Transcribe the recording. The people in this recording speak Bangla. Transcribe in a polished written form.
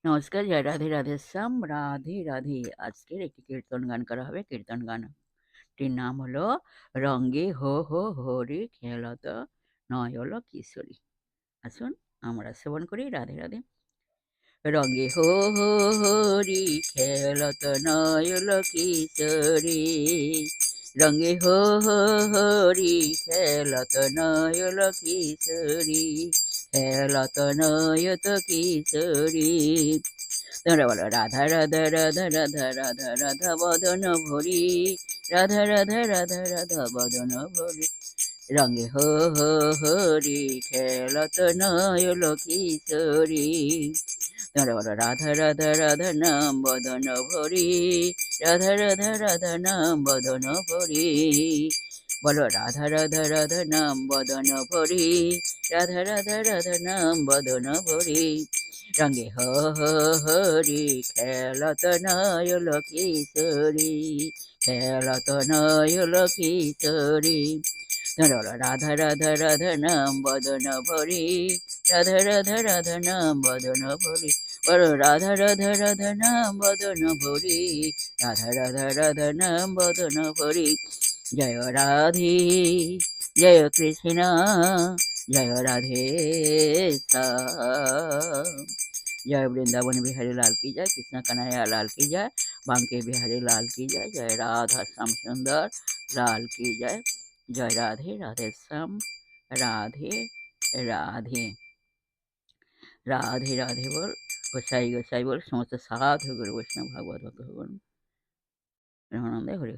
নমস্কার, জয় রাধে রাধেশ্যাম, রাধে রাধে। আজকের একটি কীর্তন গান করা হবে। কীর্তন গানটির নাম হলো রঙ্গে হো হো হরি খেলত নয়ল কিশোরী। আসুন আমরা শ্রবণ করি। রাধে রাধে। রঙ্গে হো হো হরি খেলত নয়ল কিশোরী, রঙ্গে হো হো হরি খেলত নয়ল কিশোরী, খেলত নয়ত কিশোরী। তোমরা বলো রাধা রাধা রাধা রাধা রাধা রাধা বদন ভরি, রাধা রাধা রাধা রাধা বদন ভরি, রঙে হো হো হরি খেলত নয়ল কিশোরী। তোমরা বলো রাধা রাধা রাধা নাম বদন ভরি, রাধা রাধা রাধা নাম বদন ভরি, বলো রাধা রাধা রাধা নাম বদন ভরি, রাধা রাধা রাধা নাম বদন ভরি, রঙে হো হো হরি খেলত নয়ল কিশোরী, খেলত নয়ল কিশোরী। রাধা রাধা রাধা নাম বদন ভরি, রাধা রাধা রাধা নাম বদন ভরি, বলো রাধা রাধা রাধা নাম বদন ভরি, রাধা রাধা রাধা নাম বদন ভরি। জয় রাধে, জয় কৃষ্ণ, জয় রাধে শ্যাম। जय वृंदावन बिहारी लाल की जय, कृष्ण कन्हैया लाल की जय, बांके बिहारी लाल की जय, जय राधा श्याम सुंदर लाल की जय। जय राधे राधे श्याम, राधे राधे। राधे राधे बोल, गोसाई गोसाई बोल, समस्त साधु गुरु वैष्णव भागवत भक्त भगवान रामानंद हरि।